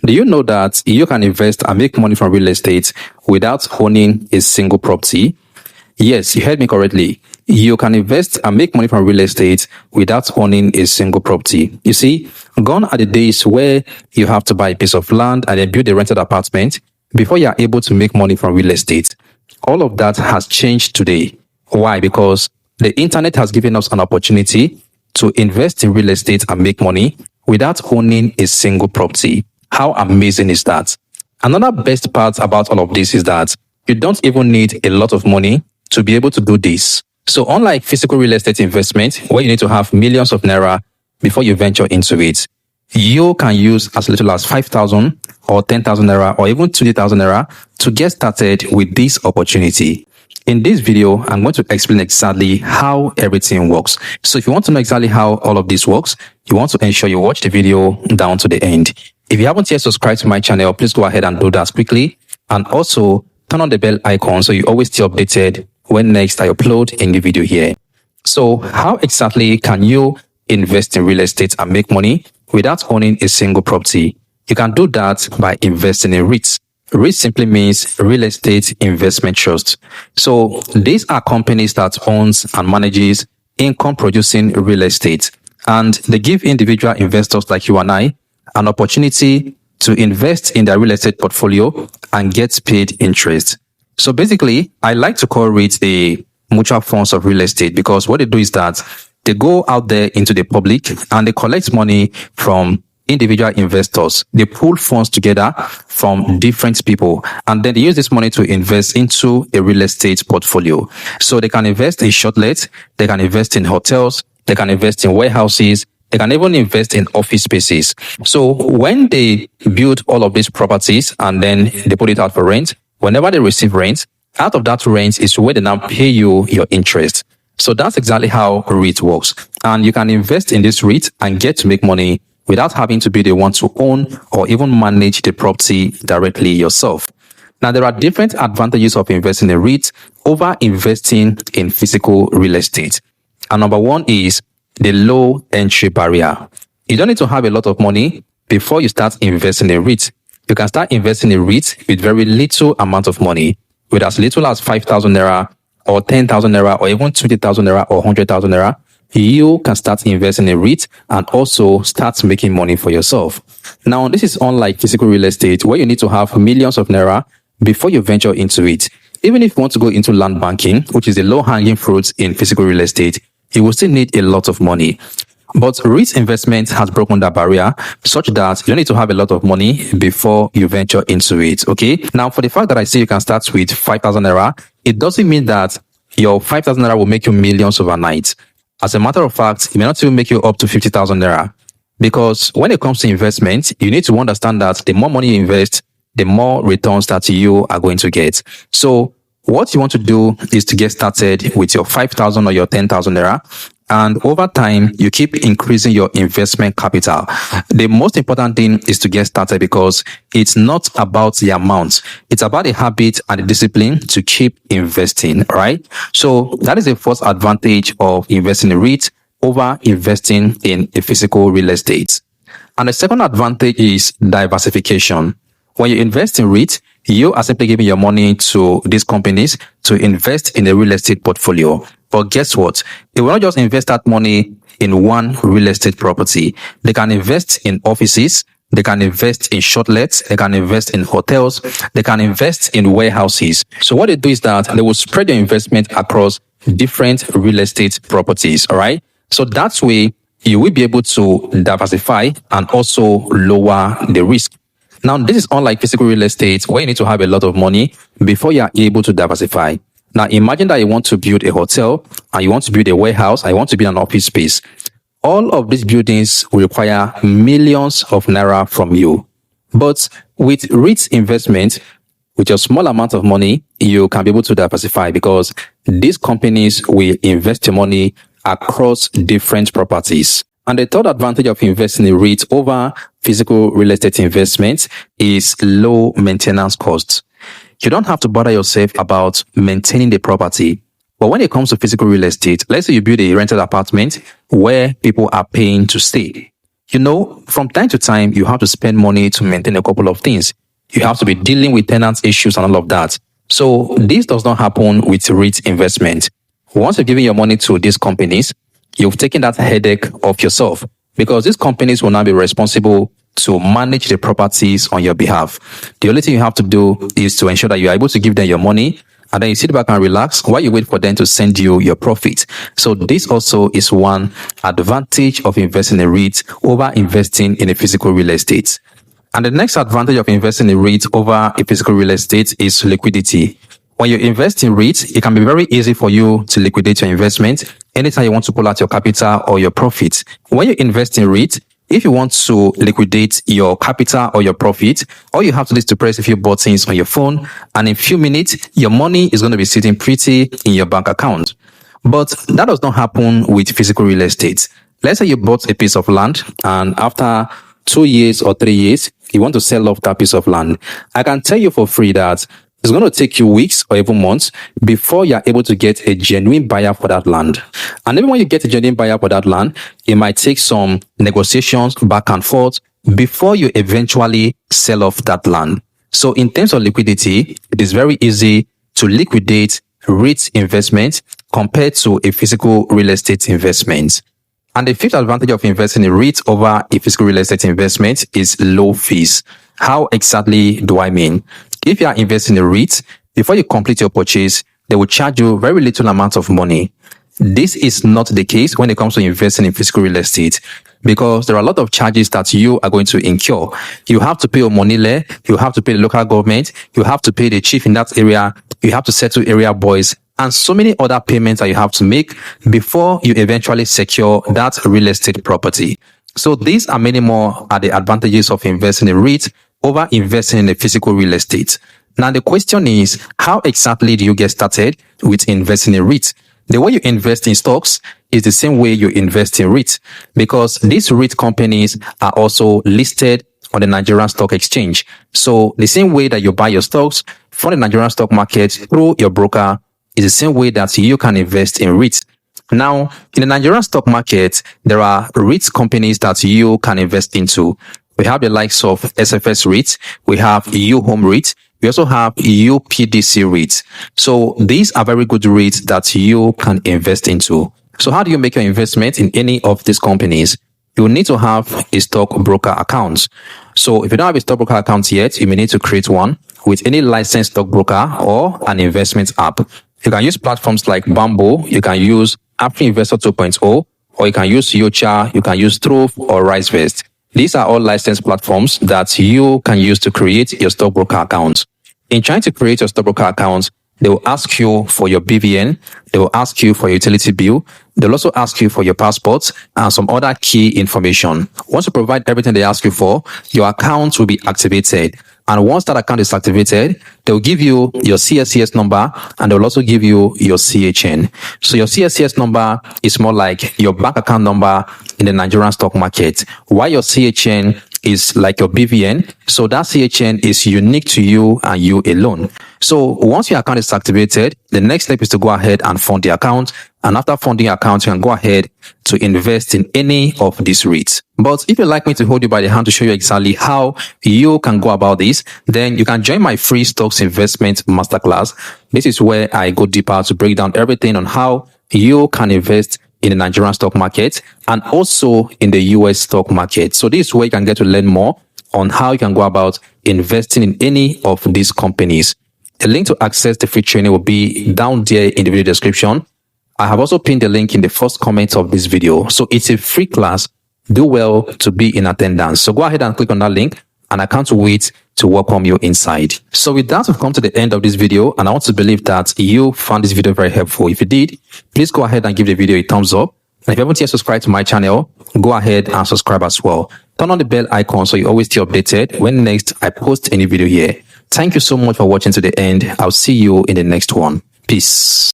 Do you know that you can invest and make money from real estate without owning a single property? Yes, you heard me correctly. You can invest and make money from real estate without owning a single property. You see, gone are the days where you have to buy a piece of land and then build a rented apartment before you are able to make money from real estate. All of that has changed today. Why? Because the internet has given us an opportunity to invest in real estate and make money without owning a single property. How amazing is that? Another best part about all of this is that you don't even need a lot of money to be able to do this. So unlike physical real estate investment, where you need to have millions of Naira before you venture into it, you can use as little as 5,000 or 10,000 Naira or even 20,000 Naira to get started with this opportunity. In this video, I'm going to explain exactly how everything works. So if you want to know exactly how all of this works, you want to ensure you watch the video down to the end. If you haven't yet subscribed to my channel, please go ahead and do that quickly. And also turn on the bell icon so you always stay updated when next I upload a new video here. So how exactly can you invest in real estate and make money without owning a single property? You can do that by investing in REITs. REIT simply means real estate investment trust. So these are companies that owns and manages income producing real estate, and they give individual investors like you and I an opportunity to invest in their real estate portfolio and get paid interest. So basically, I like to call REITs the mutual funds of real estate, because what they do is that they go out there into the public and they collect money from individual investors. They pool funds together from different people, and then they use this money to invest into a real estate portfolio. So they can invest in shortlets, they can invest in hotels, they can invest in warehouses, they can even invest in office spaces. So when they build all of these properties and then they put it out for rent, whenever they receive rent, out of that rent is where they now pay you your interest. So that's exactly how REIT works. And you can invest in this REIT and get to make money without having to be the one to own or even manage the property directly yourself. Now, there are different advantages of investing in REIT over investing in physical real estate. And number one is the low entry barrier. You don't need to have a lot of money before you start investing in REIT. You can start investing in REIT with very little amount of money, with as little as 5,000 Naira or 10,000 Naira or even 20,000 Naira or 100,000 Naira. You can start investing in REIT and also start making money for yourself. Now, this is unlike physical real estate, where you need to have millions of Naira before you venture into it. Even if you want to go into land banking, which is the low-hanging fruit in physical real estate, you will still need a lot of money. But REIT investment has broken that barrier such that you don't need to have a lot of money before you venture into it. Okay. Now, for the fact that I say you can start with 5,000 Naira, it doesn't mean that your 5,000 Naira will make you millions overnight. As a matter of fact, it may not even make you up to 50,000 Naira. Because when it comes to investment, you need to understand that the more money you invest, the more returns that you are going to get. So what you want to do is to get started with your 5,000 or your 10,000 Naira. And over time, you keep increasing your investment capital. The most important thing is to get started, because it's not about the amount. It's about the habit and the discipline to keep investing, right? So that is the first advantage of investing in REIT over investing in a physical real estate. And the second advantage is diversification. When you invest in REIT, you are simply giving your money to these companies to invest in a real estate portfolio. But guess what? They will not just invest that money in one real estate property. They can invest in offices, they can invest in shortlets, they can invest in hotels, they can invest in warehouses. So what they do is that they will spread their investment across different real estate properties. All right. So that way you will be able to diversify and also lower the risk. Now, this is unlike physical real estate, where you need to have a lot of money before you are able to diversify. Now, imagine that you want to build a hotel, and you want to build a warehouse, and you want to build an office space. All of these buildings will require millions of Naira from you. But with REIT investment, with a small amount of money, you can be able to diversify, because these companies will invest your money across different properties. And the third advantage of investing in REIT over physical real estate investment is low maintenance costs. You don't have to bother yourself about maintaining the property. But when it comes to physical real estate, let's say you build a rented apartment where people are paying to stay. From time to time, you have to spend money to maintain a couple of things. You have to be dealing with tenant issues and all of that. So this does not happen with REIT investment. Once you've given your money to these companies, you've taken that headache off yourself, because these companies will now be responsible to manage the properties on your behalf. The only thing you have to do is to ensure that you are able to give them your money, and then you sit back and relax while you wait for them to send you your profit. So this also is one advantage of investing in REIT over investing in a physical real estate. And the next advantage of investing in REIT over a physical real estate is liquidity. When you invest in REIT, it can be very easy for you to liquidate your investment anytime you want to pull out your capital or your profit. When you invest in REIT, if you want to liquidate your capital or your profit, all you have to do is to press a few buttons on your phone, and in a few minutes, your money is going to be sitting pretty in your bank account. But that does not happen with physical real estate. Let's say you bought a piece of land, and after 2 years or 3 years, you want to sell off that piece of land. I can tell you for free that it's going to take you weeks or even months before you're able to get a genuine buyer for that land. And even when you get a genuine buyer for that land, it might take some negotiations back and forth before you eventually sell off that land. So in terms of liquidity, it is very easy to liquidate REIT investment compared to a physical real estate investment. And the fifth advantage of investing in REIT over a physical real estate investment is low fees. How exactly do I mean? If you are investing in REIT, before you complete your purchase, they will charge you very little amount of money. This is not the case when it comes to investing in physical real estate, because there are a lot of charges that you are going to incur. You have to pay your money layer, you have to pay the local government, you have to pay the chief in that area, you have to settle area boys, and so many other payments that you have to make before you eventually secure that real estate property. So these are many more are the advantages of investing in REIT over investing in a physical real estate. Now the question is, how exactly do you get started with investing in REIT? The way you invest in stocks is the same way you invest in REIT, because these REIT companies are also listed on the Nigerian Stock Exchange. So the same way that you buy your stocks from the Nigerian stock market through your broker is the same way that you can invest in REIT. Now, in the Nigerian stock market, there are REIT companies that you can invest into. We have the likes of SFS REIT, we have EU Home REIT, we also have EU PDC REIT. So these are very good REITs that you can invest into. So how do you make your investment in any of these companies? You will need to have a stockbroker account. So if you don't have a stockbroker account yet, you may need to create one with any licensed stockbroker or an investment app. You can use platforms like Bamboo, you can use Afri Investor 2.0, or you can use Yocha, you can use Truth or RiseVest. These are all licensed platforms that you can use to create your stockbroker account. In trying to create your stockbroker account, they will ask you for your BVN, they will ask you for your utility bill, they'll also ask you for your passport and some other key information. Once you provide everything they ask you for, your account will be activated. And once that account is activated, they'll give you your CSCS number and they'll also give you your CHN. So your CSCS number is more like your bank account number in the Nigerian stock market, while your CHN is like your BVN. So that CHN is unique to you and you alone. So once your account is activated, the next step is to go ahead and fund the account. And after funding your account, you can go ahead to invest in any of these REITs. But if you'd like me to hold you by the hand to show you exactly how you can go about this, then you can join my free stocks investment masterclass. This is where I go deeper to break down everything on how you can invest in the Nigerian stock market and also in the US stock market. So this is where you can get to learn more on how you can go about investing in any of these companies. The link to access the free training will be down there in the video description. I have also pinned the link in the first comment of this video. So it's a free class. Do well to be in attendance. So go ahead and click on that link, and I can't wait to welcome you inside. So with that, we've come to the end of this video, and I want to believe that you found this video very helpful. If you did, please go ahead and give the video a thumbs up. And if you haven't yet subscribed to my channel, go ahead and subscribe as well. Turn on the bell icon so you always stay updated when next I post any video here. Thank you so much for watching to the end. I'll see you in the next one. Peace.